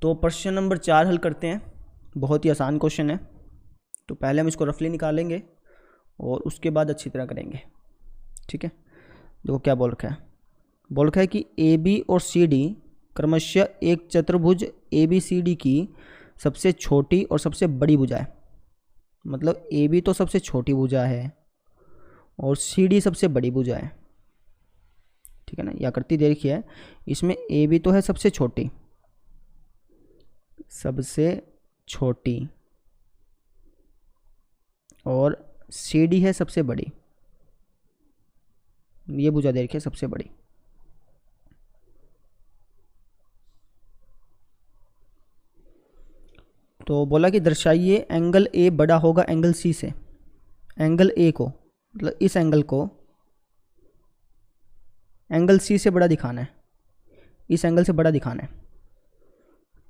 तो प्रश्न नंबर 4 हल करते हैं। बहुत ही आसान क्वेश्चन है। तो पहले हम इसको रफली निकालेंगे और उसके बाद अच्छी तरह करेंगे। ठीक है, देखो क्या बोल रखा है। बोल रखा है कि ए बी और सी डी क्रमशः एक चतुर्भुज ए बी सी डी की सबसे छोटी और सबसे बड़ी भुजा है। मतलब ए बी तो सबसे छोटी भुजा है और सी डी सबसे बड़ी भुजा है। ठीक है ना, या करती देखिए है, इसमें ए बी तो है सबसे छोटी और सी डी है सबसे बड़ी। ये भुजा दे रखी है सबसे बड़ी। तो बोला कि दर्शाइए एंगल ए बड़ा होगा एंगल सी से। एंगल ए को मतलब इस एंगल को एंगल सी से बड़ा दिखाना है, इस एंगल से बड़ा दिखाना है।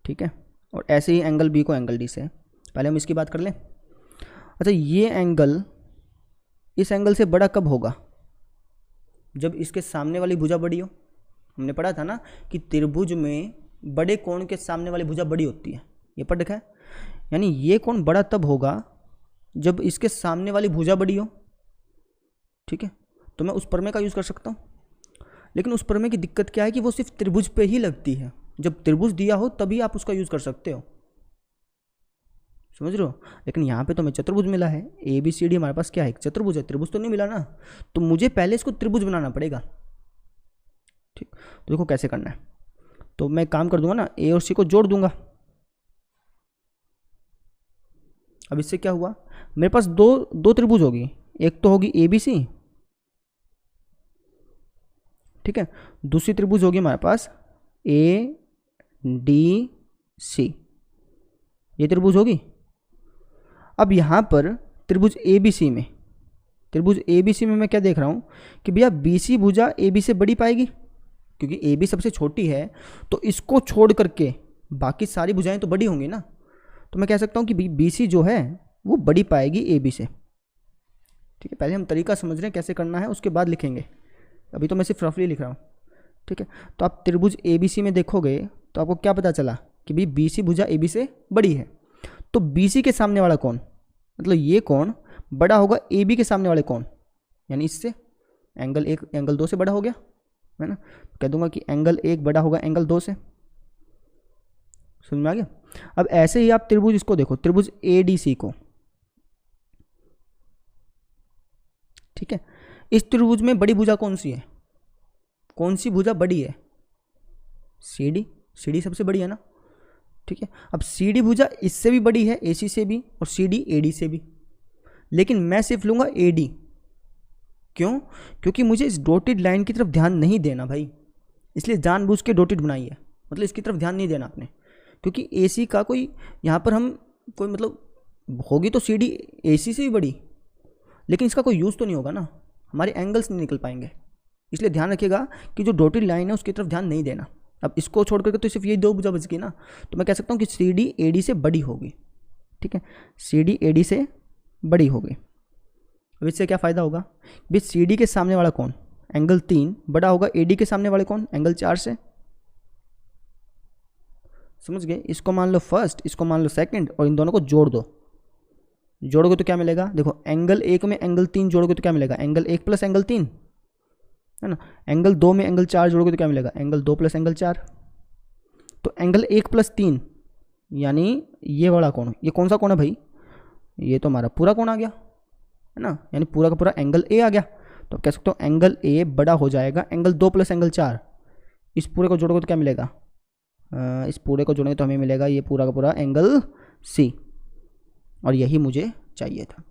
ठीक है, और ऐसे ही एंगल बी को एंगल डी से। पहले हम इसकी बात कर लें। अच्छा, ये एंगल इस एंगल से बड़ा कब होगा? जब इसके सामने वाली भुजा बड़ी हो। हमने पढ़ा था ना कि त्रिभुज में बड़े कोण के सामने वाली भुजा बड़ी होती है, ये पढ़ रखा है। यानी ये कोण बड़ा तब होगा जब इसके सामने वाली भुजा बड़ी हो। ठीक है, तो मैं उस प्रमेय का यूज़ कर सकता हूँ, लेकिन उस प्रमेय की दिक्कत क्या है कि वो सिर्फ त्रिभुज पे ही लगती है। जब त्रिभुज दिया हो तभी आप उसका यूज़ कर सकते हो, समझ रहे हो। लेकिन यहाँ पे तो हमें चतुर्भुज मिला है, ए बी सी डी हमारे पास क्या है, चतुर्भुज है, त्रिभुज तो नहीं मिला ना। तो मुझे पहले इसको त्रिभुज बनाना पड़ेगा। ठीक, तो देखो कैसे करना है। तो मैं काम कर दूंगा ना, ए और सी को जोड़ दूंगा। अब इससे क्या हुआ, मेरे पास दो त्रिभुज होगी। एक तो होगी ए बी सी, ठीक है, दूसरी त्रिभुज होगी हमारे पास ए डी सी, ये त्रिभुज होगी। अब यहाँ पर त्रिभुज ए बी सी में मैं क्या देख रहा हूँ कि भैया बी सी भुजा ए बी से बड़ी पाएगी, क्योंकि ए बी सबसे छोटी है। तो इसको छोड़ करके बाकी सारी भुजाएं तो बड़ी होंगी ना। तो मैं कह सकता हूँ कि बी सी जो है वो बड़ी पाएगी ए बी से। ठीक है, पहले हम तरीका समझ रहे हैं कैसे करना है, उसके बाद लिखेंगे। अभी तो मैं सिर्फ रफली लिख रहा हूँ। ठीक है, तो आप त्रिभुज ए बी सी में देखोगे तो आपको क्या पता चला कि भाई बी सी भुजा ए बी से बड़ी है। तो बी सी के सामने वाला कौन, मतलब ये कौन बड़ा होगा ए बी के सामने वाले कौन, यानी इससे एंगल एक एंगल दो से बड़ा हो गया है ना। कह दूंगा कि एंगल एक बड़ा होगा एंगल दो से। समझ में आ गया। अब ऐसे ही आप त्रिभुज इसको देखो, त्रिभुज ए डी सी को। ठीक है, इस त्रिभुज में बड़ी भुजा कौन सी है, कौन सी भुजा बड़ी है, सी डी सबसे बड़ी है ना। ठीक है, अब सी डी भुजा इससे भी बड़ी है, ए सी से भी, और सी डी ए डी से भी। लेकिन मैं सिर्फ लूंगा ए डी। क्यों? क्योंकि मुझे इस डॉटेड लाइन की तरफ ध्यान नहीं देना भाई, इसलिए जानबूझ के डॉटेड बनाई है। मतलब इसकी तरफ ध्यान नहीं देना आपने, क्योंकि ए सी का कोई यहाँ पर हम कोई मतलब होगी तो सी डी ए सी से भी बड़ी, लेकिन इसका कोई यूज़ तो नहीं होगा ना, हमारे एंगल्स नहीं निकल पाएंगे। इसलिए ध्यान रखिएगा कि जो डॉटेड लाइन है उसकी तरफ ध्यान नहीं देना। अब इसको छोड़ करके तो सिर्फ ये दो भुजा बच गई ना। तो मैं कह सकता हूँ कि सी डी ए डी से बड़ी होगी। ठीक है, सी डी ए डी से बड़ी होगी। अब इससे क्या फ़ायदा होगा, भाई सी डी के सामने वाला कौन, एंगल 3 बड़ा होगा ए डी के सामने वाले कौन, एंगल 4 से। समझ गए। इसको मान लो फर्स्ट, इसको मान लो सेकंड, और इन दोनों को जोड़ दो। जोड़ोगे तो क्या मिलेगा, देखो एंगल एक में एंगल 3 जोड़ोगे तो क्या मिलेगा, एंगल 1 प्लस एंगल 3 है ना। एंगल 2 में एंगल 4 जोड़ोगे तो क्या मिलेगा, एंगल 2 प्लस एंगल 4। तो एंगल 1 प्लस 3 यानी ये वाला कोण, ये कौन सा कोण है भाई, ये तो हमारा पूरा कोण आ गया है ना, यानी पूरा का पूरा एंगल ए आ गया। तो कह सकते हो एंगल ए बड़ा हो जाएगा एंगल 2 प्लस एंगल 4। इस पूरे को जोड़ोगे तो क्या मिलेगा, इस पूरे को जोड़ेंगे तो हमें मिलेगा ये पूरा का पूरा एंगल सी, और यही मुझे चाहिए था।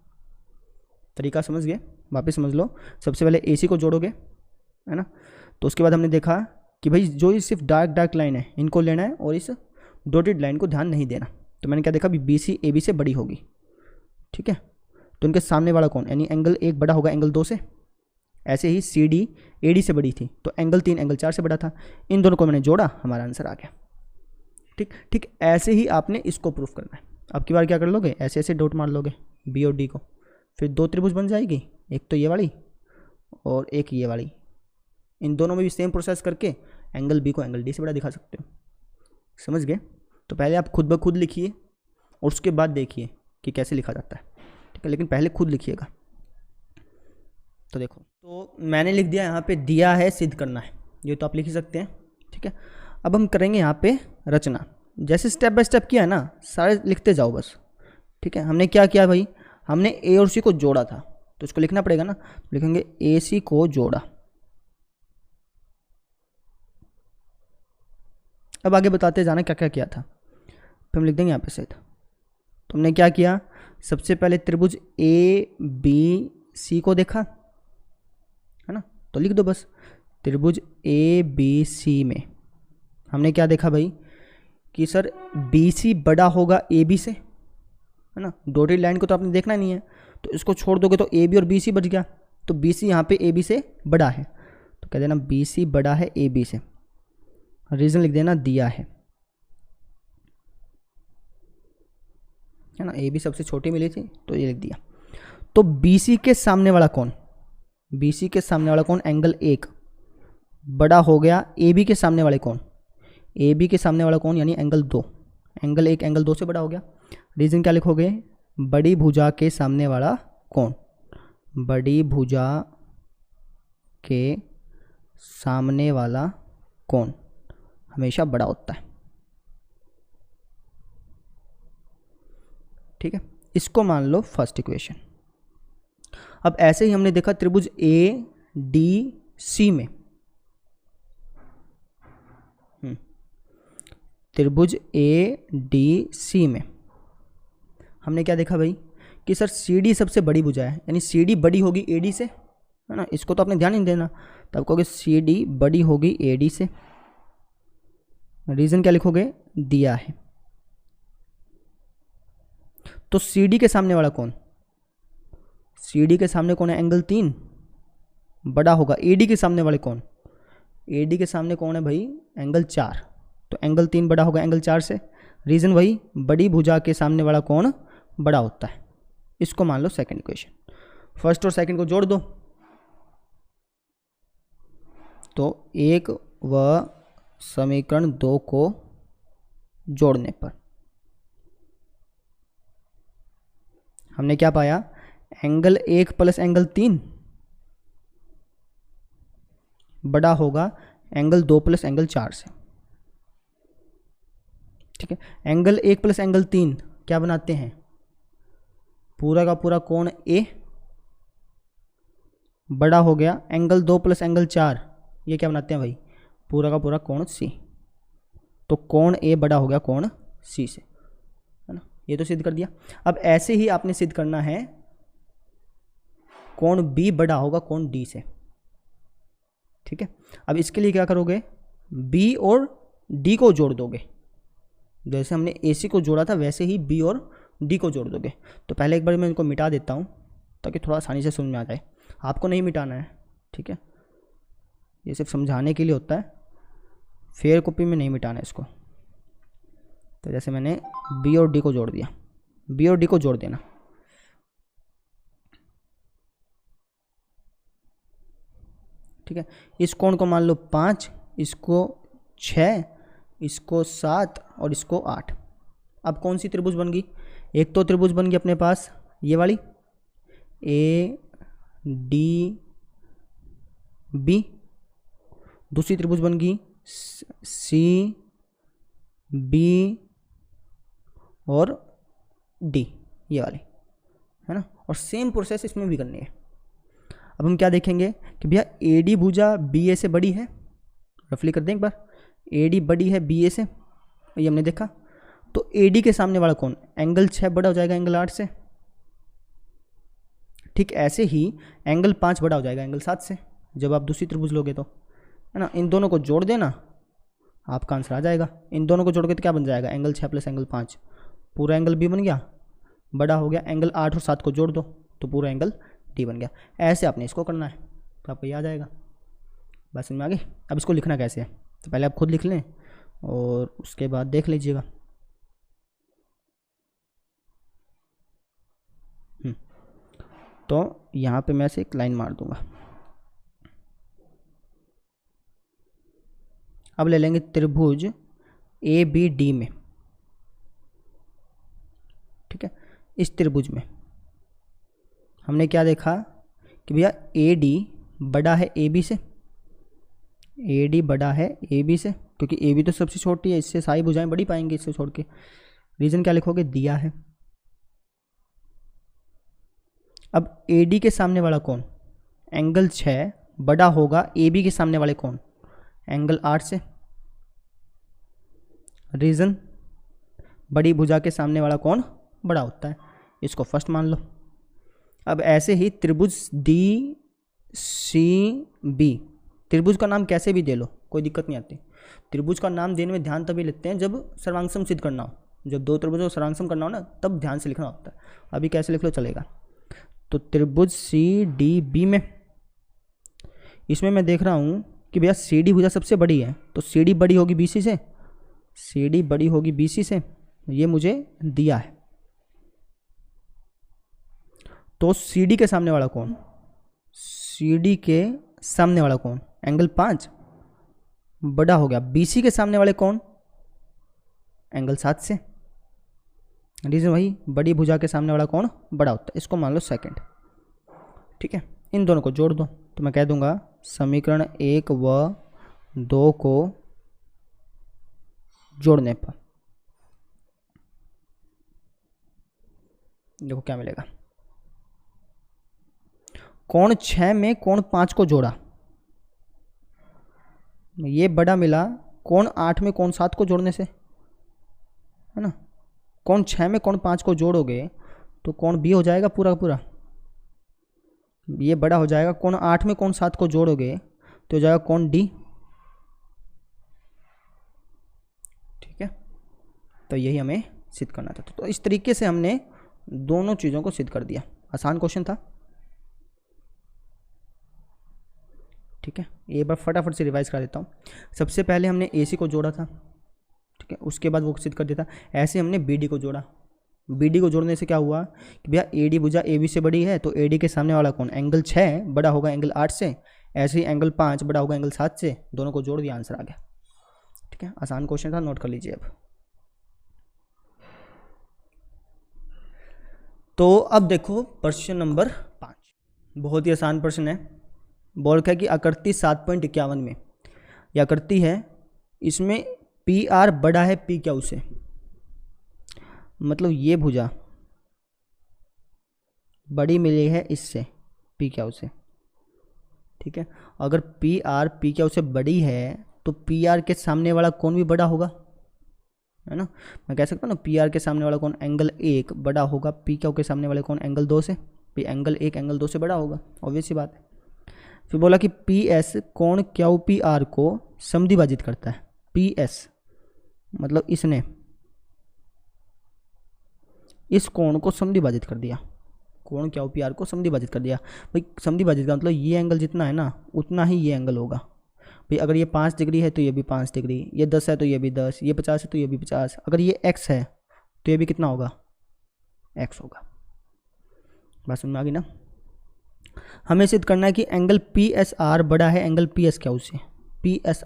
तरीका समझ गए, वापस समझ लो। सबसे पहले ए सी को जोड़ोगे है ना, तो उसके बाद हमने देखा कि भाई जो ये सिर्फ डार्क लाइन है इनको लेना है और इस डॉटेड लाइन को ध्यान नहीं देना। तो मैंने क्या देखा, बी सी ए बी से बड़ी होगी। ठीक है, तो उनके सामने वाला कौन, यानी एंगल 1 बड़ा होगा एंगल 2 से। ऐसे ही सी डी ए डी से बड़ी थी, तो एंगल 3 एंगल 4 से बड़ा था। इन दोनों को मैंने जोड़ा, हमारा आंसर आ गया। ठीक, ऐसे ही आपने इसको प्रूफ करना है। अब की बार क्या कर लोगे, ऐसे ऐसे डॉट मार लोगे बी और डी को, फिर दो त्रिभुज बन जाएगी, एक तो ये वाली और एक ये वाली। इन दोनों में भी सेम प्रोसेस करके एंगल बी को एंगल डी से बड़ा दिखा सकते हो। समझ गए। तो पहले आप खुद ब खुद लिखिए और उसके बाद देखिए कि कैसे लिखा जाता है, ठीक है, लेकिन पहले खुद लिखिएगा। तो देखो, तो मैंने लिख दिया यहाँ पे दिया है सिद्ध करना है, ये तो आप लिख ही सकते हैं, ठीक है। अब हम करेंगे यहाँ पे रचना, जैसे स्टेप बाय स्टेप किया है ना, सारे लिखते जाओ बस, ठीक है। हमने क्या किया भाई, हमने ए और सी को जोड़ा था, तो इसको लिखना पड़ेगा ना, लिखेंगे ए सी को जोड़ा। अब आगे बताते जाना क्या क्या किया था, फिर हम लिख देंगे यहाँ पे सिद्ध। तो हमने क्या किया, सबसे पहले त्रिभुज ए बी सी को देखा, है ना, तो लिख दो बस, त्रिभुज ए बी सी में हमने क्या देखा भाई कि सर बी सी बड़ा होगा ए बी से, है ना, डॉटेड लाइन को तो आपने देखना नहीं है, तो इसको छोड़ दोगे तो ए बी और बी सी बच गया, तो बी सी यहाँ पे ए बी से बड़ा है, तो कह देना बी सी बड़ा है ए बी से, रीज़न लिख देना दिया है ना, ए बी सबसे छोटी मिली थी तो ये लिख दिया। तो बी सी के सामने वाला कौन, बी सी के सामने वाला कौन, एंगल 1 बड़ा हो गया ए बी के सामने वाले कौन, ए बी के सामने वाला कौन यानी एंगल 2, एंगल 1 एंगल 2 से बड़ा हो गया। रीजन क्या लिखोगे, बड़ी भुजा के सामने वाला कौन, बड़ी भुजा के सामने वाला कौन हमेशा बड़ा होता है, ठीक है। इसको मान लो फर्स्ट इक्वेशन। अब ऐसे ही हमने देखा त्रिभुज ए डी सी में, त्रिभुज ए डी सी में हमने क्या देखा भाई कि सर सी डी सबसे बड़ी भुजा है, यानी सी डी बड़ी होगी ए डी से, है ना, इसको तो आपने ध्यान नहीं देना, तब कहोगे सी डी बड़ी होगी ए डी से। रीजन क्या लिखोगे, दिया है। तो सी डी के सामने वाला कौन, सी डी के सामने कौन है, एंगल 3 बड़ा होगा ए डी के सामने वाले कौन, ए डी के सामने कौन है भाई, एंगल 4, तो एंगल 3 बड़ा होगा एंगल 4 से। रीजन वही, बड़ी भुजा के सामने वाला कौन बड़ा होता है। इसको मान लो सेकंड इक्वेशन, फर्स्ट और सेकंड को जोड़ दो, तो 1 व समीकरण 2 को जोड़ने पर हमने क्या पाया, एंगल 1 प्लस एंगल 3 बड़ा होगा एंगल 2 प्लस एंगल 4 से, ठीक है। एंगल 1 प्लस एंगल 3 क्या बनाते हैं, पूरा का पूरा कोण ए बड़ा हो गया एंगल 2 प्लस एंगल 4, ये क्या बनाते हैं भाई, पूरा का पूरा कोण सी, तो कोण ए बड़ा हो गया कोण सी से, है ना, ये तो सिद्ध कर दिया। अब ऐसे ही आपने सिद्ध करना है कोण बी बड़ा होगा कोण डी से, ठीक है। अब इसके लिए क्या करोगे, बी और डी को जोड़ दोगे, जैसे हमने ए सी को जोड़ा था वैसे ही बी और डी को जोड़ दोगे। तो पहले एक बार मैं इनको मिटा देता हूँ ताकि थोड़ा आसानी से समझ में आ जाए, आपको नहीं मिटाना है, ठीक है, ये सिर्फ समझाने के लिए होता है, फेयर कॉपी में नहीं मिटाना है इसको। तो जैसे मैंने बी और डी को जोड़ दिया, बी और डी को जोड़ देना, ठीक है। इस कोण को मान लो 5, इसको 6, इसको 7 और इसको 8। अब कौन सी त्रिभुज बन गई, एक तो त्रिभुज बन गई अपने पास ये वाली ए डी बी, दूसरी त्रिभुज बन गई सी बी और डी, ये वाली, है ना, और सेम प्रोसेस इसमें भी करनी है। अब हम क्या देखेंगे कि भैया ए डी भुजा बी ए से बड़ी है, रफली कर दें एक बार, ए डी बड़ी है बी ए से, ये हमने देखा। तो ए डी के सामने वाला कौन, एंगल 6 बड़ा हो जाएगा एंगल 8 से, ठीक ऐसे ही एंगल 5 बड़ा हो जाएगा एंगल 7 से जब आप दूसरी त्रिभुज लोगे तो, है ना। इन दोनों को जोड़ देना, आपका आंसर आ जाएगा। इन दोनों को जोड़ के तो क्या बन जाएगा, एंगल 6 प्लस एंगल 5, पूरा एंगल बी बन गया, बड़ा हो गया। एंगल 8 और 7 को जोड़ दो तो पूरा एंगल डी बन गया। ऐसे आपने इसको करना है तो आपको ये आ जाएगा। बस समझ में आ गई। अब इसको लिखना कैसे है, तो पहले आप खुद लिख लें और उसके बाद देख लीजिएगा। तो यहाँ पे मैं से एक लाइन मार दूंगा। अब ले लेंगे त्रिभुज ए बी डी में, ठीक है। इस त्रिभुज में हमने क्या देखा कि भैया ए डी बड़ा है ए बी से, ए डी बड़ा है ए बी से, क्योंकि ए बी तो सबसे छोटी है, इससे सारी भुजाएं बड़ी पाएंगे इससे छोड़ के। रीजन क्या लिखोगे, दिया है। अब ए डी के सामने वाला कौन, एंगल 6 बड़ा होगा ए बी के सामने वाले कौन, एंगल 8 से। रीजन, बड़ी भुजा के सामने वाला कौन बड़ा होता है, इसको फर्स्ट मान लो। अब ऐसे ही त्रिभुज डी सी बी, त्रिभुज का नाम कैसे भी दे लो, कोई दिक्कत नहीं आती। त्रिभुज का नाम देने में ध्यान तभी लेते हैं जब सर्वांगसम सिद्ध करना हो, जब दो त्रिभुजों को सर्वांगसम करना हो ना, तब ध्यान से लिखना होता है। अभी कैसे लिख लो चलेगा। तो त्रिभुज सी डी बी में, इसमें मैं देख रहा हूँ कि भैया सी डी भुजा सबसे बड़ी है, तो सी डी बड़ी होगी बी सी से, सी डी बड़ी होगी बी सी से, ये मुझे दिया है। तो सी डी के सामने वाला कौन, सी डी के सामने वाला कौन, एंगल 5 बड़ा हो गया। बी सी के सामने वाले कौन, एंगल 7 से। रीजन वही, बड़ी भुजा के सामने वाला कौन बड़ा होता है, इसको मान लो सेकंड। ठीक है, इन दोनों को जोड़ दो तो मैं कह दूंगा समीकरण 1 व 2 को जोड़ने पर देखो क्या मिलेगा। कोण 6 में कोण 5 को जोड़ा, ये बड़ा मिला कोण 8 में कोण 7 को जोड़ने से, है ना। कोण 6 में कोण 5 को जोड़ोगे तो कोण बी हो जाएगा पूरा पूरा, ये बड़ा हो जाएगा। कोण 8 में कोण 7 को जोड़ोगे तो हो जाएगा कोण डी। ठीक है, तो यही हमें सिद्ध करना था। तो इस तरीके से हमने दोनों चीज़ों को सिद्ध कर दिया। आसान क्वेश्चन था। ठीक है, एक बार फटाफट से रिवाइज करा देता हूँ। सबसे पहले हमने ए सी को जोड़ा था, ठीक है, उसके बाद वो सिद्ध कर दिया था। ऐसे हमने बी डी को जोड़ा, बी डी को जोड़ने से क्या हुआ कि भैया ए डी भुजा ए बी से बड़ी है, तो ए डी के सामने वाला कौन, एंगल 6 बड़ा होगा एंगल 8 से, ऐसे ही एंगल 5 बड़ा होगा एंगल 7 से। दोनों को जोड़ दिया, आंसर आ गया। ठीक है, आसान क्वेश्चन था, नोट कर लीजिए। अब तो अब देखो प्रश्न नंबर 5, बहुत ही आसान प्रश्न है। बोल रखा है कि आकृति 7.51 में यह आकृति है, इसमें पी आर बड़ा है पी क्यू से, मतलब ये भुजा बड़ी मिली है इससे पी क्यू से। ठीक है, अगर पी आर पी क्यू से बड़ी है तो पी आर के सामने वाला कौन भी बड़ा होगा, है ना। मैं कह सकता हूँ ना, पी आर के सामने वाला कौन एंगल 1 बड़ा होगा पी क्यू के सामने वाले कौन एंगल 2 से, पी एंगल 1 एंगल 2 से बड़ा होगा, ऑब्वियस सी बात है। फिर बोला कि पी एस कोण क्यू पी आर को समद्विभाजित करता है। पी एस मतलब इसने इस कोण को समद्विभाजित कर दिया, कोण क्यू पी आर को समद्विभाजित कर दिया। भाई समद्विभाजित का मतलब ये एंगल जितना है ना उतना ही ये एंगल होगा। भाई अगर ये 5 डिग्री है तो ये भी 5 डिग्री, ये 10 है तो ये भी 10, ये 50 है तो ये भी 50, अगर ये x है तो ये भी कितना होगा, x होगा। बात समझ में आ गई ना। हमें सिद्ध करना है कि एंगल पी एस आर बड़ा है एंगल पी एस क्यू से। पी एस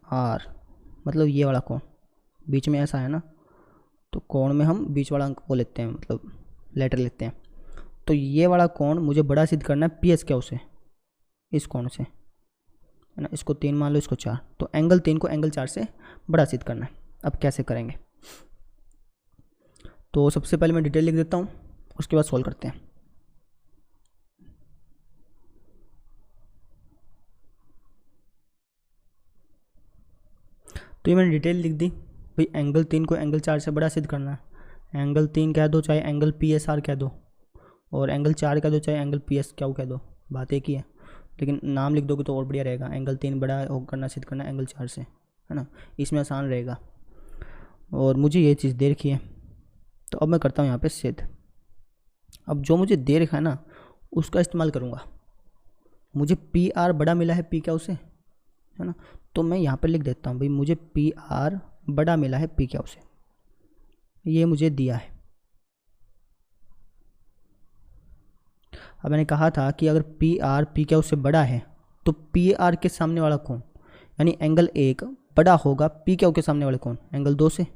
आर मतलब ये वाला कोण, बीच में ऐसा है ना, तो कोण में हम बीच वाला अंक को लेते हैं, मतलब लेटर लेते हैं। तो ये वाला कोण मुझे बड़ा सिद्ध करना है पी एस क्यू से, इस कोण से, है ना। इसको 3 मान लो, इसको 4, तो एंगल 3 को एंगल 4 से बड़ा सिद्ध करना है। अब कैसे करेंगे, तो सबसे पहले मैं डिटेल लिख देता हूँ, उसके बाद सॉल्व करते हैं। तो ये मैंने डिटेल लिख दी। भाई एंगल 3 को एंगल 4 से बड़ा सिद्ध करना है। एंगल 3 कह दो चाहे एंगल पी एस आर कह दो, और एंगल 4 कह दो चाहे एंगल पी एस क्यू कह दो, बात एक ही है, लेकिन नाम लिख दोगे तो और बढ़िया रहेगा। एंगल 3 बड़ा करना सिद्ध करना एंगल 4 से, है ना, इसमें आसान रहेगा। और मुझे ये चीज़ दे रखी है, तो अब मैं करता हूँ यहाँ पे सिद्ध। अब जो मुझे दे रखा है ना उसका इस्तेमाल करूँगा। मुझे पी आर बड़ा मिला है पी क्यू से, है ना, तो मैं यहाँ पर लिख देता हूँ भाई मुझे पी आर बड़ा मिला है पी क्यू से, ये मुझे दिया है। अब मैंने कहा था कि अगर पी आर पी क्यू से बड़ा है तो पी आर के सामने वाला कौन, यानी एंगल 1 बड़ा होगा पी क्यू के सामने वाले कौन, एंगल 2 से।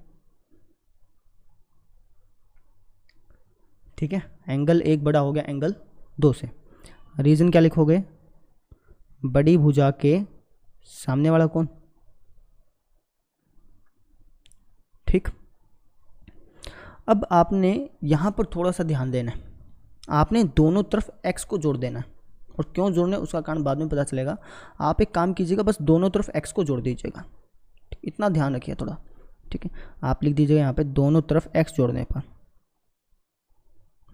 ठीक है, एंगल 1 बड़ा हो गया एंगल 2 से। रीज़न क्या लिखोगे? बड़ी भुजा के सामने वाला कोण। ठीक, अब आपने यहाँ पर थोड़ा सा ध्यान देना है। आपने दोनों तरफ x को जोड़ देना है, और क्यों जोड़ना है उसका कारण बाद में पता चलेगा। आप एक काम कीजिएगा, बस दोनों तरफ x को जोड़ दीजिएगा, इतना ध्यान रखिए थोड़ा। ठीक है, आप लिख दीजिएगा यहाँ पे दोनों तरफ x जोड़ने पर,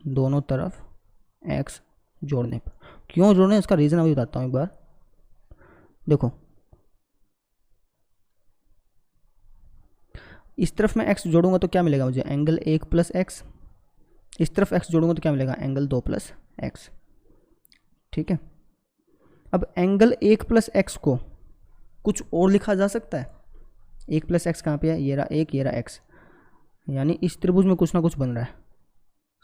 दोनों तरफ x जोड़ने पर। क्यों जोड़ने इसका रीज़न अभी बताता हूँ एक बार। देखो, इस तरफ मैं x जोड़ूंगा तो क्या मिलेगा मुझे? Angle 1 plus x. इस तरफ x जोड़ूंगा तो क्या मिलेगा? Angle 2 plus x. ठीक है, अब एंगल 1 प्लस एक्स को कुछ और लिखा जा सकता है। 1 प्लस एक्स कहाँ पे है? ये रहा 1, ये रहा x, यानी इस त्रिभुज में कुछ ना कुछ बन रहा है।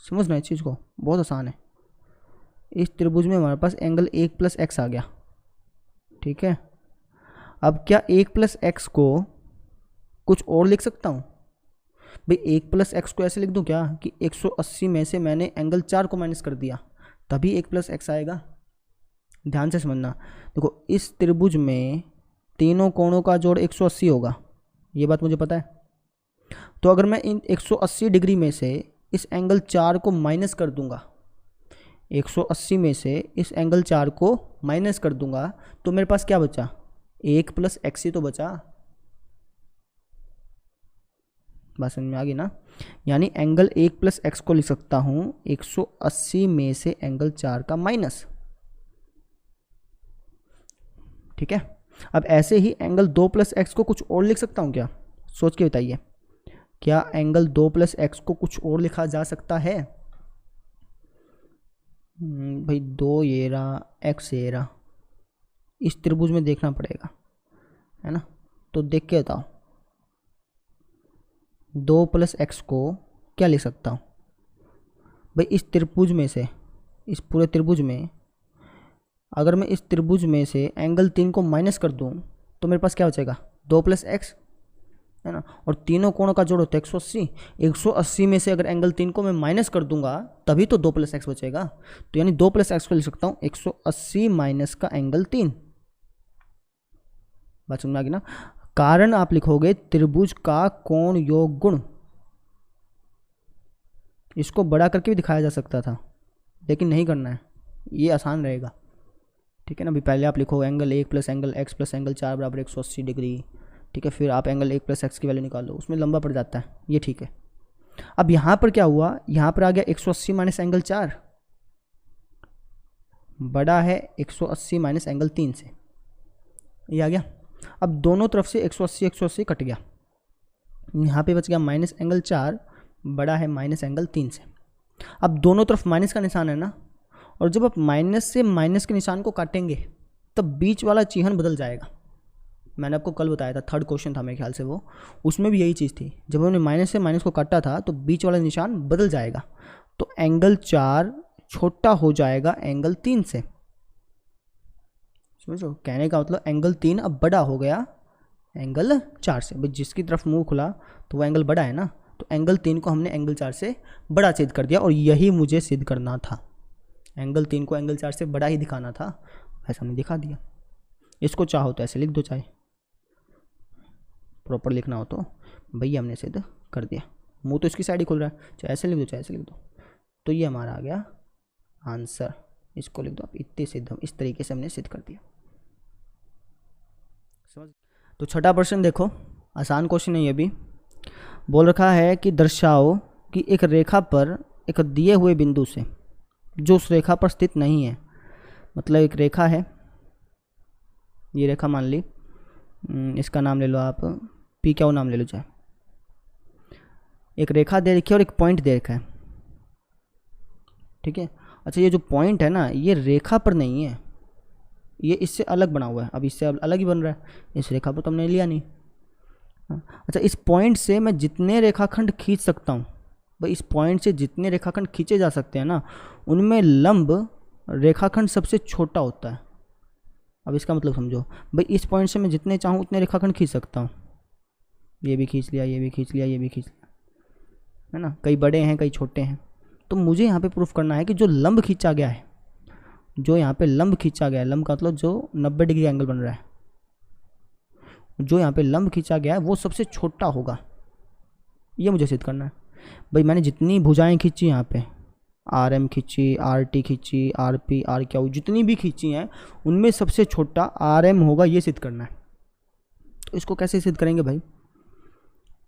समझना इस चीज़ को, बहुत आसान है। इस त्रिभुज में हमारे पास एंगल 1 प्लस एक्स आ गया। ठीक है, अब क्या 1 प्लस एक्स को कुछ और लिख सकता हूँ? भाई 1 प्लस एक्स को ऐसे लिख दूँ क्या कि 180 में से मैंने एंगल 4 को माइनस कर दिया, तभी 1 प्लस एक्स आएगा। ध्यान से समझना। देखो, इस त्रिभुज में तीनों कोणों का जोड़ 180 होगा, ये बात मुझे पता है। तो अगर मैं इन 180 डिग्री में से इस एंगल 4 को माइनस कर दूंगा, 180 में से इस एंगल 4 को माइनस कर दूंगा, तो मेरे पास क्या बचा? 1 प्लस एक्स ही तो बचा। बात समझ में आ गई ना? यानी एंगल 1 प्लस एक्स को लिख सकता हूँ 180 में से एंगल 4 का माइनस। ठीक है, अब ऐसे ही एंगल 2 प्लस एक्स को कुछ और लिख सकता हूँ क्या? सोच के बताइए, क्या एंगल 2 प्लस एक्स को कुछ और लिखा जा सकता है? भाई 2 ये रहा, एक्स ये रहा, इस त्रिभुज में देखना पड़ेगा, है ना? तो देख के बताओ, 2 प्लस एक्स को क्या लिख सकता हूँ? भाई इस त्रिभुज में से, इस पूरे त्रिभुज में अगर मैं इस त्रिभुज में से एंगल 3 को माइनस कर दूँ तो मेरे पास क्या बचेगा? 2 प्लस एक्स, है ना? और तीनों कोणों का जोड़ होता है 180। 180 में से अगर एंगल 3 को मैं माइनस कर दूंगा तभी तो 2 प्लस एक्स बचेगा। तो यानी 2 प्लस एक्स को लिख सकता हूँ 180 माइनस का एंगल 3। बात समझ में आ गई ना? कारण आप लिखोगे त्रिभुज का कोण योग गुण। इसको बड़ा करके भी दिखाया जा सकता था, लेकिन नहीं करना है, ये आसान रहेगा। ठीक है ना? अभी पहले आप लिखो angle 1 plus angle x plus angle 4 बराबर 180 डिग्री। ठीक है, फिर आप एंगल 1 प्लस एक्स की वैल्यू निकालो, उसमें लंबा पड़ जाता है, ये ठीक है। अब यहाँ पर क्या हुआ? यहाँ पर आ गया 180 माइनस एंगल 4 बड़ा है 180 माइनस एंगल 3 से, ये आ गया। अब दोनों तरफ से 180 180 कट गया, यहाँ पे बच गया माइनस एंगल 4 बड़ा है माइनस एंगल 3 से। अब दोनों तरफ माइनस का निशान है ना, और जब आप माइनस से माइनस के निशान को काटेंगे तब बीच वाला चिन्ह बदल जाएगा। मैंने आपको कल बताया था, 3rd क्वेश्चन था मेरे ख्याल से वो, उसमें भी यही चीज़ थी। जब उन्होंने माइनस से माइनस को काटा था तो बीच वाला निशान बदल जाएगा, तो एंगल 4 छोटा हो जाएगा एंगल 3 से। समझो, कहने का मतलब एंगल 3 अब बड़ा हो गया एंगल 4 से। भाई जिसकी तरफ मुंह खुला तो वो एंगल बड़ा है ना, तो एंगल 3 को हमने एंगल 4 से बड़ा सिद्ध कर दिया, और यही मुझे सिद्ध करना था। एंगल 3 को एंगल 4 से बड़ा ही दिखाना था, ऐसा हमने दिखा दिया। इसको चाहो तो ऐसे लिख दो, चाहे प्रॉपर लिखना हो तो भैया हमने सिद्ध कर दिया। मुंह तो इसकी साइड ही खुल रहा है, चाहे ऐसे लिख दो चाहे ऐसे लिख दो, तो ये हमारा आ गया आंसर। इसको लिख दो आप, इतने सिद्ध, हम इस तरीके से हमने सिद्ध कर दिया। समझ? तो 6ठा प्रश्न देखो, आसान क्वेश्चन है ये भी। बोल रखा है कि दर्शाओ कि एक रेखा पर एक दिए हुए बिंदु से जो उस रेखा पर स्थित नहीं है, मतलब एक रेखा है, ये रेखा मान ली, इसका नाम ले लो आप, पी क्या वो नाम ले लो चाहे। एक रेखा दे रखी है और एक पॉइंट दे रखा है। ठीक है, अच्छा ये जो पॉइंट है ना, ये रेखा पर नहीं है, ये इससे अलग बना हुआ है। अब इससे अलग ही बन रहा है, इस रेखा पर तो हमने लिया नहीं। अच्छा, इस पॉइंट से मैं जितने रेखाखंड खींच सकता हूँ, भाई इस पॉइंट से जितने रेखाखंड खींचे जा सकते हैं ना, उनमें लंब रेखाखंड सबसे छोटा होता है। अब इसका मतलब समझो, भाई इस पॉइंट से मैं जितने चाहूँ उतने रेखाखंड खींच सकता हूँ। ये भी खींच लिया, ये भी खींच लिया, ये भी खींच लिया, है ना? कई बड़े हैं कई छोटे हैं, तो मुझे यहाँ पे प्रूफ करना है कि जो लंब खींचा गया है, जो यहाँ पे लंब खींचा गया है, लंब का मतलब जो 90 डिग्री एंगल बन रहा है, जो यहाँ पे लंब खींचा गया है वो सबसे छोटा होगा। ये मुझे सिद्ध करना है। भाई मैंने जितनी भुजाएं खींची यहाँ पे, आर एम खींची, आर टी खींची, आर पी, आर क्यू, जितनी भी खींची हैं उनमें सबसे छोटा आर एम होगा, ये सिद्ध करना है। तो इसको कैसे सिद्ध करेंगे भाई?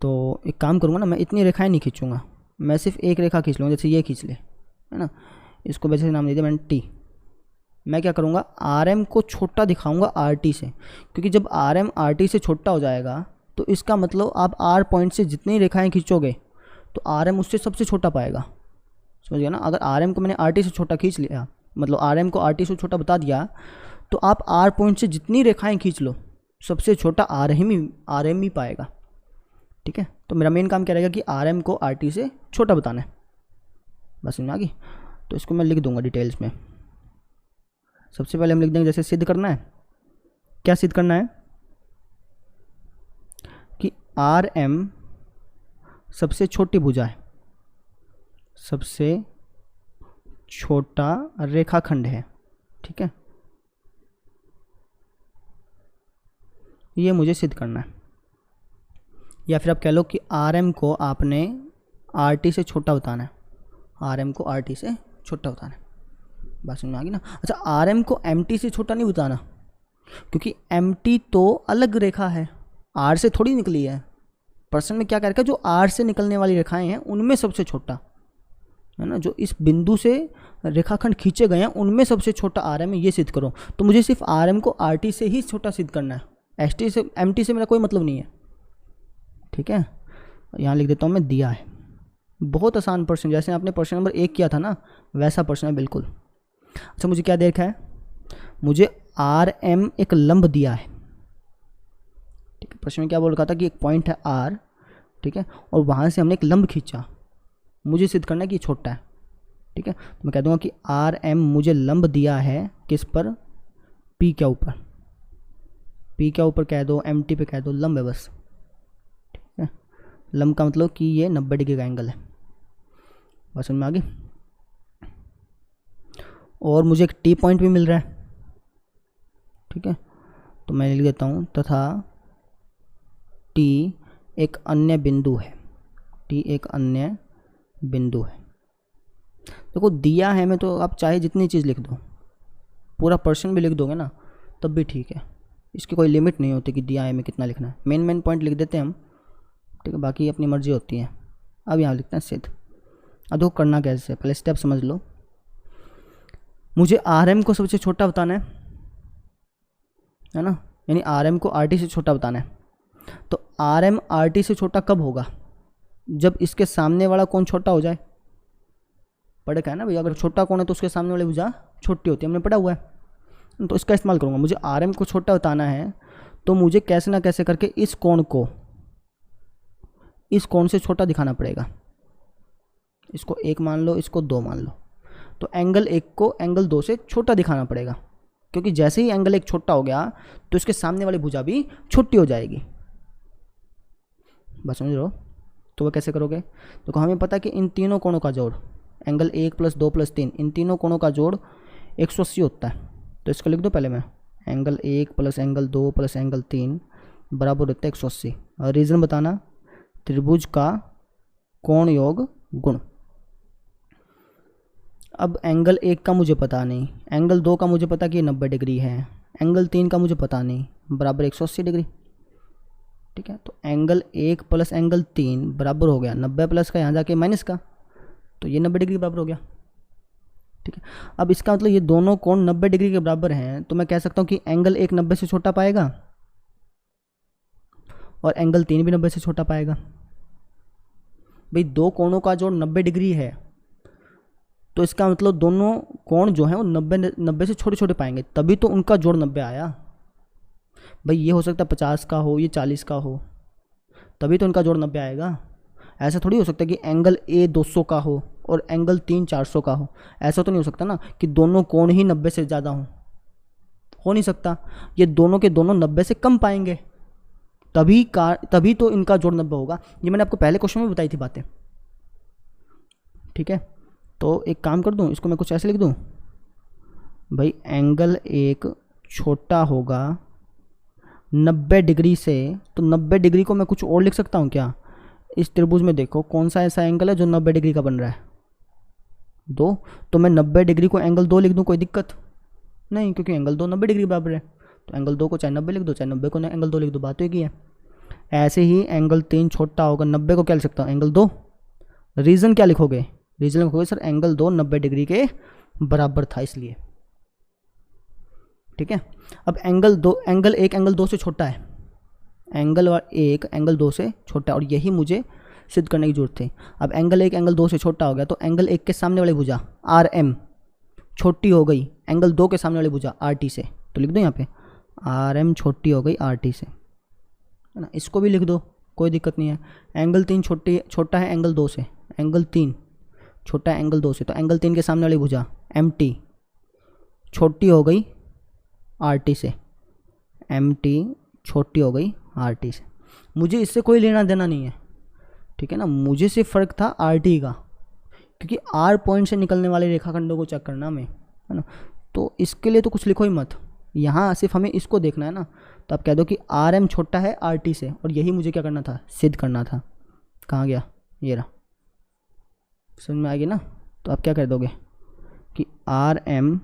तो एक काम करूँगा ना, मैं इतनी रेखाएं नहीं खींचूँगा, मैं सिर्फ एक रेखा खींच लूँगा, जैसे ये खींच ले, है ना, इसको वैसे नाम दे दिया मैंने टी। मैं क्या करूँगा, आर एम को छोटा दिखाऊँगा आर टी से, क्योंकि जब आर एम आर टी से छोटा हो जाएगा तो इसका मतलब आप आर पॉइंट से जितनी रेखाएँ खींचोगे तो आर एम उससे सबसे छोटा पाएगा। समझ गया ना? अगर आर एम को मैंने आर टी से छोटा खींच लिया, मतलब आर एम को आर टी से छोटा बता दिया, तो आप आर पॉइंट से जितनी रेखाएं खींच लो सबसे छोटा आर एम ही पाएगा। ठीक है, तो मेरा मेन काम क्या रहेगा कि आर एम को आर टी से छोटा बताना है। बस समझ आ गई? तो इसको मैं लिख दूंगा डिटेल्स में। सबसे पहले हम लिख देंगे, जैसे सिद्ध करना है, क्या सिद्ध करना है कि आर एम सबसे छोटी भुजा है, सबसे छोटा रेखाखंड है। ठीक है, ये मुझे सिद्ध करना है। या फिर आप कह लो कि आर एम को आपने आर टी से छोटा बताना है, आर एम को आर टी से छोटा बताना है। बात समझ में आ गई ना? अच्छा, आर एम को एम टी से छोटा नहीं बताना, क्योंकि एम टी तो अलग रेखा है, आर से थोड़ी निकली है। प्रश्न में क्या कह रखा है, जो आर से निकलने वाली रेखाएं हैं उनमें सबसे छोटा, है ना, जो इस बिंदु से रेखाखंड खींचे गए हैं उनमें सबसे छोटा आर एम है, ये सिद्ध करो। तो मुझे सिर्फ आर एम को आर टी से ही छोटा सिद्ध करना है, एस टी से एम टी से मेरा कोई मतलब नहीं है। ठीक है, यहाँ लिख देता हूँ मैं, दिया है। बहुत आसान प्रश्न, जैसे आपने प्रश्न नंबर 1 किया था ना, वैसा प्रश्न है बिल्कुल। अच्छा, मुझे क्या देखा है, मुझे आर एम एक लंब दिया है। ठीक है, प्रश्न में क्या बोल रखा था कि एक पॉइंट है आर, ठीक है, और वहाँ से हमने एक लंब खींचा, मुझे सिद्ध करना है कि छोटा है। ठीक है, तो मैं कह दूंगा कि आर एम मुझे लंब दिया है, किस पर, पी के ऊपर, पी के ऊपर कह दो, एम टी पे कह दो, लंब है बस। ठीक है, लंब का मतलब कि ये 90 डिग्री का एंगल है। बस समझ में आ गई? और मुझे एक टी पॉइंट भी मिल रहा है। ठीक है, तो मैं लिख देता हूँ, तथा टी एक अन्य बिंदु है, टी एक अन्य बिंदु है। देखो दिया है, मैं तो आप चाहे जितनी चीज़ लिख दो, पूरा पर्सन भी लिख दोगे ना तब भी ठीक है, इसकी कोई लिमिट नहीं होती कि दिया है में कितना लिखना है। मेन पॉइंट लिख देते हैं हम। ठीक है, बाकी अपनी मर्जी होती है। अब यहाँ लिखते हैं सिद्ध। अब देखो करना कैसे, पहले स्टेप समझ लो। मुझे आर एम को सबसे छोटा बताना है ना, यानी आर एम को आर टी से छोटा बताना है। तो आर एम आर टी से छोटा कब होगा, जब इसके सामने वाला कोण छोटा हो जाए। पढ़े क्या है ना भाई, अगर छोटा कोण है तो उसके सामने वाली भुजा छोटी होती है, हमने पढ़ा हुआ है। तो इसका इस्तेमाल करूँगा। मुझे आर एम को छोटा बताना है तो मुझे कैसे ना कैसे करके इस कोण को इस कोण से छोटा दिखाना पड़ेगा। इसको 1 मान लो, इसको 2 मान लो, तो एंगल 1 को एंगल 2 से छोटा दिखाना पड़ेगा, क्योंकि जैसे ही एंगल 1 छोटा हो गया तो इसके सामने वाली भुजा भी छोटी हो जाएगी। बस समझ लो। तो वह कैसे करोगे, तो हमें पता है कि इन तीनों कोणों का जोड़, एंगल 1 + 2 + 3, इन तीनों कोणों का जोड़ 180 होता है। तो इसको लिख दो पहले मैं, एंगल 1 + एंगल 2 + एंगल 3 बराबर होता है 180। और रीज़न बताना, त्रिभुज का कोण योग गुण। अब एंगल 1 का मुझे पता नहीं, एंगल 2 का मुझे पता कि 90 डिग्री है, एंगल 3 का मुझे पता नहीं, बराबर 180 डिग्री। ठीक है, तो एंगल 1 + एंगल 3 बराबर हो गया 90 प्लस का यहाँ जाके माइनस का, तो ये 90 डिग्री बराबर हो गया। ठीक है, अब इसका मतलब ये दोनों कोण 90 डिग्री के बराबर हैं, तो मैं कह सकता हूँ कि एंगल 1 90 से छोटा पाएगा और एंगल 3 भी 90 से छोटा पाएगा। भाई दो कोणों का जोड़ 90 डिग्री है, तो इसका मतलब दोनों कोण जो हैं वो 90 से छोटे छोटे पाएंगे, तभी तो उनका जोड़ 90 आया। भाई ये हो सकता है 50 का हो, ये 40 का हो, तभी तो उनका जोड़ 90 आएगा। ऐसा थोड़ी हो सकता है कि एंगल ए 200 का हो और एंगल 3 400 का हो। ऐसा तो नहीं हो सकता ना कि दोनों कोण ही 90 से ज़्यादा हों, हो नहीं सकता। ये दोनों के दोनों 90 से कम पाएंगे, तभी तो इनका जोड़ 90 होगा। ये मैंने आपको पहले क्वेश्चन में बताई थी बातें। ठीक है, तो एक काम कर दूँ, इसको मैं कुछ ऐसे लिख दूँ भाई, एंगल एक छोटा होगा 90 डिग्री से। तो 90 डिग्री को मैं कुछ और लिख सकता हूँ क्या? इस त्रिभुज में देखो कौन सा ऐसा एंगल है जो 90 डिग्री का बन रहा है, 2। तो मैं 90 डिग्री को एंगल 2 लिख दूँ, कोई दिक्कत नहीं, क्योंकि एंगल 2 90 डिग्री बराबर है। तो एंगल 2 को चाहे 90 लिख दो, चाहे 90 को एंगल 2 लिख दो, बात तो एक ही है। ऐसे ही एंगल 3 छोटा होगा 90 को क्या लिख सकता हूँ, एंगल 2। रीज़न क्या लिखोगे? रीज़न लिखोगे सर एंगल 2 90 डिग्री के बराबर था इसलिए। ठीक है। अब एंगल 1 एंगल 2 से छोटा है, एंगल 1 एंगल 2 से छोटा है, और यही मुझे सिद्ध करने की जरूरत थी। अब एंगल 1 एंगल 2 से छोटा हो गया, तो एंगल 1 के सामने वाली भुजा RM छोटी हो गई एंगल 2 के सामने वाली भुजा RT से। तो लिख दो यहाँ पे RM छोटी हो गई RT से, है ना। इसको भी लिख दो, कोई दिक्कत नहीं है। एंगल 3 छोटा है एंगल 2 से, एंगल 3 छोटा है एंगल 2 से, तो एंगल 3 के सामने वाली भुजा MT छोटी हो गई RT से, MT छोटी हो गई RT से। मुझे इससे कोई लेना देना नहीं है, ठीक है ना। मुझे सिर्फ फ़र्क था RT का, क्योंकि R पॉइंट से निकलने वाले रेखाखंडों को चेक करना हमें, है ना। तो इसके लिए तो कुछ लिखो ही मत, यहाँ सिर्फ हमें इसको देखना है ना। तो आप कह दो कि RM छोटा है RT से, और यही मुझे क्या करना था, सिद्ध करना था। कहाँ गया, ये रहा, समझ में आ गया ना। तो आप क्या कर दोगे कि RM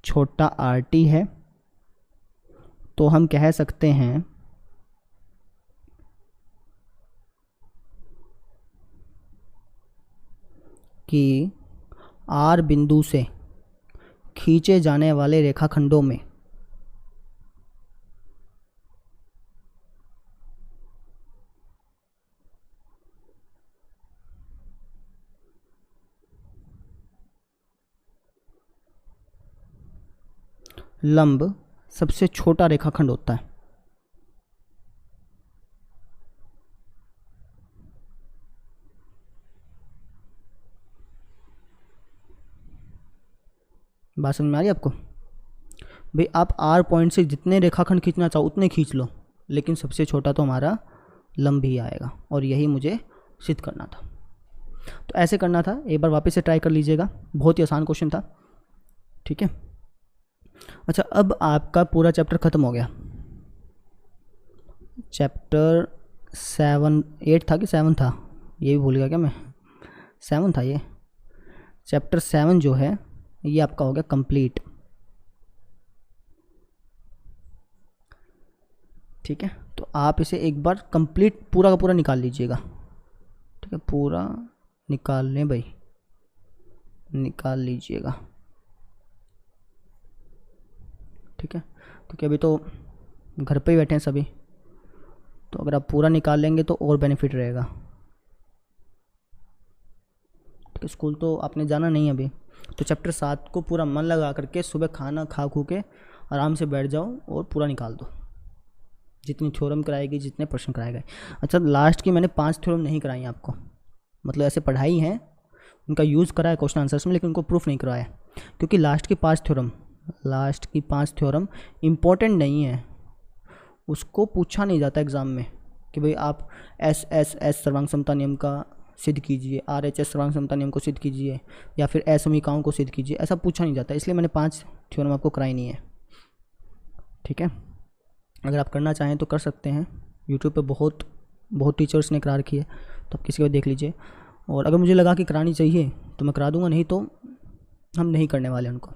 छोटा RT है, तो हम कह सकते हैं कि R बिंदु से खींचे जाने वाले रेखाखंडों में लंब सबसे छोटा रेखाखंड होता है। बात समझ में आ रही है आपको? भाई आप R पॉइंट से जितने रेखाखंड खींचना चाहो उतने खींच लो, लेकिन सबसे छोटा तो हमारा लंब ही आएगा, और यही मुझे सिद्ध करना था। तो ऐसे करना था, एक बार वापस से ट्राई कर लीजिएगा, बहुत ही आसान क्वेश्चन था, ठीक है। अच्छा, अब आपका पूरा चैप्टर ख़त्म हो गया। चैप्टर 8 था कि 7 था, ये भी भूल गया क्या मैं, 7 था ये। चैप्टर 7 जो है ये आपका हो गया कंप्लीट, ठीक है। तो आप इसे एक बार कंप्लीट पूरा का पूरा निकाल लीजिएगा, ठीक है। पूरा निकाल लें भाई, निकाल लीजिएगा, ठीक है। क्योंकि अभी तो घर पे ही बैठे हैं सभी, तो अगर आप पूरा निकाल लेंगे तो और बेनिफिट रहेगा, ठीक है। स्कूल तो आपने जाना नहीं है अभी, तो चैप्टर 7 को पूरा मन लगा करके सुबह खाना खा खू के आराम से बैठ जाओ और पूरा निकाल दो, जितनी थ्योरम कराएगी, जितने प्रश्न कराए गए। अच्छा, लास्ट की मैंने 5 थ्योरम नहीं कराई आपको, मतलब ऐसे पढ़ाई है, उनका यूज़ करा है क्वेश्चन आंसर्स में, लेकिन उनको प्रूफ नहीं करवाया, क्योंकि लास्ट की 5 थ्योरम इम्पोर्टेंट नहीं है, उसको पूछा नहीं जाता एग्ज़ाम में कि भाई आप एस सर्वांग समता नियम का सिद्ध कीजिए, RHS सर्वांग समता नियम को सिद्ध कीजिए, या फिर असमीकाओं को सिद्ध कीजिए, ऐसा पूछा नहीं जाता। इसलिए मैंने 5 थ्योरम आपको कराई नहीं है, ठीक है। अगर आप करना चाहें तो कर सकते हैं, यूट्यूब पे बहुत टीचर्स ने करा रखी है, तो आप किसी को देख लीजिए। और अगर मुझे लगा कि करानी चाहिए तो मैं करा दूंगा, नहीं तो हम नहीं करने वाले उनको,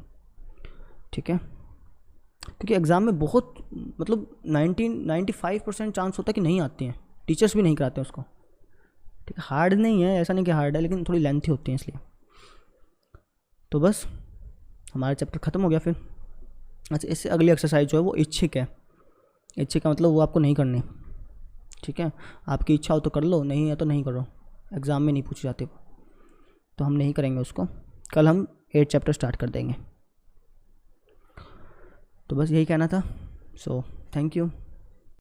ठीक है। क्योंकि एग्ज़ाम में बहुत मतलब 95% चांस होता है कि नहीं आती हैं, टीचर्स भी नहीं कराते उसको, ठीक है। हार्ड नहीं है, ऐसा नहीं कि हार्ड है, लेकिन थोड़ी लेंथी होती है इसलिए। तो बस हमारा चैप्टर ख़त्म हो गया फिर। अच्छा, इससे अगली एक्सरसाइज जो है वो इच्छिक है। इच्छिक का मतलब वो आपको नहीं करनी, ठीक है। आपकी इच्छा हो तो कर लो, नहीं है तो नहीं करो, एग्ज़ाम में नहीं पूछी जाती वो, तो हम नहीं करेंगे उसको। कल हम 8 चैप्टर स्टार्ट कर देंगे। तो बस यही कहना था। So thank you.